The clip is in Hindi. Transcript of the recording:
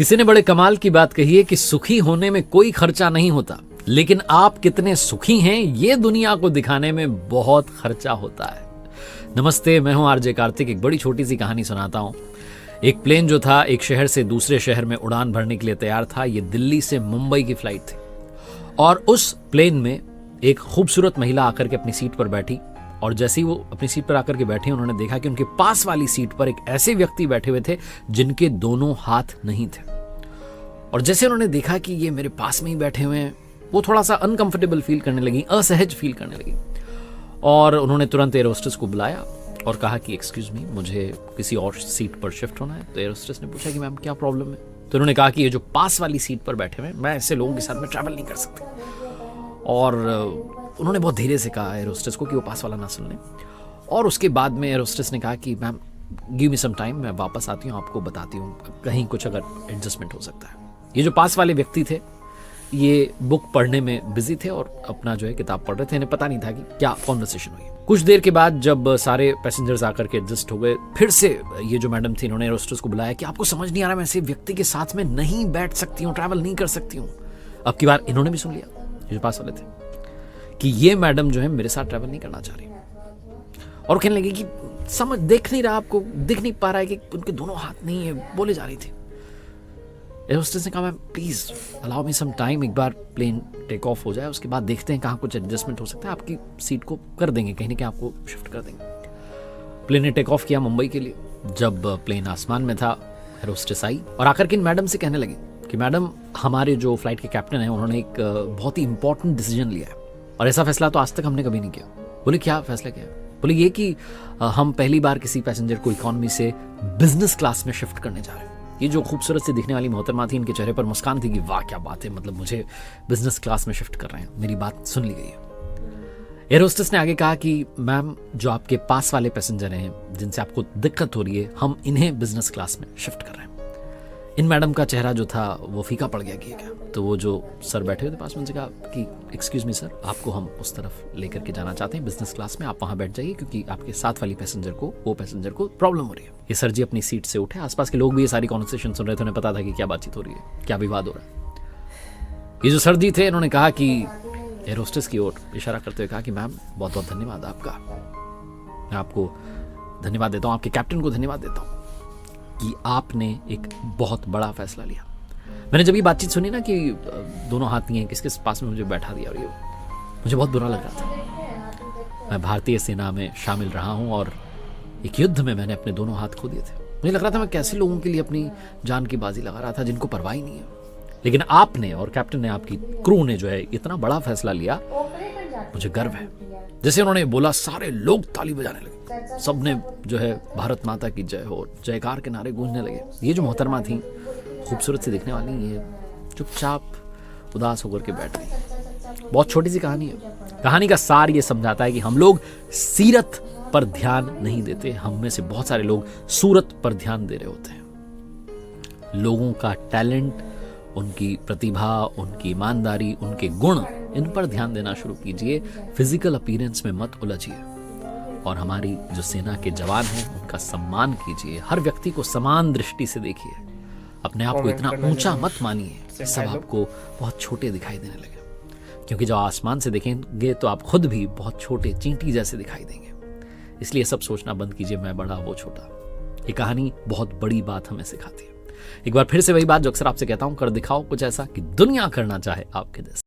किसी ने बड़े कमाल की बात कही है कि सुखी होने में कोई खर्चा नहीं होता, लेकिन आप कितने सुखी हैं ये दुनिया को दिखाने में बहुत खर्चा होता है। नमस्ते, मैं हूं आरजे कार्तिक। एक बड़ी छोटी सी कहानी सुनाता हूं। एक प्लेन जो था एक शहर से दूसरे शहर में उड़ान भरने के लिए तैयार था। ये दिल्ली से मुंबई की फ्लाइट थी और उस प्लेन में एक खूबसूरत महिला आकर के अपनी सीट पर बैठी और जैसे ही वो अपनी सीट पर आकर के बैठे उन्होंने देखा कि उनके पास वाली सीट पर एक ऐसे व्यक्ति बैठे हुए थे जिनके दोनों हाथ नहीं थे। और जैसे उन्होंने देखा कि ये मेरे पास में ही बैठे हुए हैं, वो थोड़ा सा अनकंफर्टेबल फील करने लगी, असहज फील करने लगी। और उन्होंने तुरंत एयर होस्टेस को बुलाया और कहा कि एक्सक्यूज मी, मुझे किसी और सीट पर शिफ्ट होना है। तो एयर होस्टेस ने पूछा कि मैम क्या प्रॉब्लम है। तो उन्होंने कहा कि ये जो पास वाली सीट पर बैठे हुए हैं, मैं ऐसे लोगों के साथ में ट्रैवल नहीं कर सकती। और उन्होंने बहुत धीरे से कहा एयर होस्टेस को कि वो पास वाला ना सुन लें। और उसके बाद में एयर होस्टेस ने कहा कि ma'am give me some time, मैं वापस आती हूँ, आपको बताती हूँ कहीं कुछ अगर एडजस्टमेंट हो सकता है। ये जो पास वाले व्यक्ति थे ये बुक पढ़ने में बिजी थे और अपना जो है किताब पढ़ रहे थे। इन्हें पता नहीं था कि क्या कॉन्वर्सेशन हुई। कुछ देर के बाद जब सारे पैसेंजर्स आकर के एडजस्ट हो गए, फिर से ये जो मैडम थी इन्होंने एयर होस्टेस को बुलाया कि आपको समझ नहीं आ रहा, मैं ऐसे व्यक्ति के साथ में नहीं बैठ सकती हूँ, ट्रैवल नहीं कर सकती हूँ। अब की बार इन्होंने भी सुन लिया, ये जो पास वाले थे, कि ये मैडम जो है मेरे साथ ट्रैवल नहीं करना चाह रही। और कहने लगी कि समझ देख नहीं रहा, आपको दिख नहीं पा रहा है कि उनके दोनों हाथ नहीं है, बोले जा रही थी। एयर होस्टेस ने कहा ma'am please allow me some time, एक बार प्लेन टेक ऑफ हो जाए उसके बाद देखते हैं कहाँ कुछ एडजस्टमेंट हो सकता है, आपकी सीट को कर देंगे, कहीं ना कहीं आपको शिफ्ट कर देंगे। प्लेन ने टेक ऑफ किया मुंबई के लिए। जब प्लेन आसमान में था, एयर होस्टेस आई और आकर के इन मैडम से कहने लगी कि मैडम, हमारे जो फ्लाइट के कैप्टन हैं उन्होंने एक बहुत ही इंपॉर्टेंट डिसीजन लिया है और ऐसा फैसला तो आज तक हमने कभी नहीं किया। बोले क्या फैसला किया? बोले ये कि हम पहली बार किसी पैसेंजर को इकोनॉमी से बिजनेस क्लास में शिफ्ट करने जा रहे हैं। ये जो खूबसूरत से दिखने वाली मोहतरमा थी, इनके चेहरे पर मुस्कान थी कि वाह क्या बात है, मतलब मुझे बिजनेस क्लास में शिफ्ट कर रहे हैं, मेरी बात सुन ली गई है। एयर होस्टेस ने आगे कहा कि मैम, जो आपके पास वाले पैसेंजर हैं जिनसे आपको दिक्कत हो रही है, हम इन्हें बिजनेस क्लास में शिफ्ट कर रहे हैं। इन मैडम का चेहरा जो था वो फीका पड़ गया कि क्या। तो वो जो सर बैठे हुए थे पास में, उनसे कहा कि एक्सक्यूज मी सर, आपको हम उस तरफ लेकर के जाना चाहते हैं बिजनेस क्लास में, आप वहाँ बैठ जाइए क्योंकि आपके साथ वाली पैसेंजर को प्रॉब्लम हो रही है। ये सर जी अपनी सीट से उठे। आसपास के लोग भी ये सारी कॉन्वर्सेशन सुन रहे थे, उन्हें पता था कि क्या बातचीत हो रही है, क्या विवाद हो रहा है। ये जो सर जी थे इन्होंने कहा कि एयर होस्टेस की ओर इशारा करते हुए कहा कि मैम बहुत बहुत धन्यवाद आपका, मैं आपको धन्यवाद देता हूँ, आपके कैप्टन को धन्यवाद देता हूँ कि आपने एक बहुत बड़ा फैसला लिया। मैंने जब ये बातचीत सुनी ना कि दोनों हाथ नहीं है, किसके पास में मुझे बैठा दिया, और ये मुझे बहुत बुरा लग रहा था। मैं भारतीय सेना में शामिल रहा हूँ और एक युद्ध में मैंने अपने दोनों हाथ खो दिए थे। मुझे लग रहा था मैं कैसे लोगों के लिए अपनी जान की बाजी लगा रहा था जिनको परवाह ही नहीं है। लेकिन आपने और कैप्टन ने, आपकी क्रू ने जो है इतना बड़ा फैसला लिया, मुझे गर्व है। जैसे उन्होंने बोला सारे लोग ताली बजाने लगे, सबने जो है भारत माता की जय हो, जयकार के नारे गूंजने लगे। ये जो मोहतरमा थी खूबसूरत से दिखने वाली, ये चुपचाप उदास होकर के बैठ गई। बहुत छोटी सी कहानी है। कहानी का सार ये समझाता है कि हम लोग सीरत पर ध्यान नहीं देते, हम में से बहुत सारे लोग सूरत पर ध्यान दे रहे होते हैं। लोगों का टैलेंट, उनकी प्रतिभा, उनकी ईमानदारी, उनके गुण, इन पर ध्यान देना शुरू कीजिए। फिजिकल अपीयरेंस में मत उलझिए। और हमारी जो सेना के जवान हैं उनका सम्मान कीजिए। हर व्यक्ति को समान दृष्टि से देखिए। अपने आप को इतना ऊंचा मत मानिए सब आपको बहुत छोटे दिखाई देने लगे, क्योंकि जब आसमान से देखेंगे तो आप खुद भी बहुत छोटे, चींटी जैसे दिखाई देंगे। इसलिए सब सोचना बंद कीजिए मैं बड़ा वो छोटा। ये कहानी बहुत बड़ी बात हमें सिखाती है। एक बार फिर से वही बात जो अक्सर आपसे कहता हूं, कर दिखाओ कुछ ऐसा कि दुनिया करना चाहे आपके जैसा।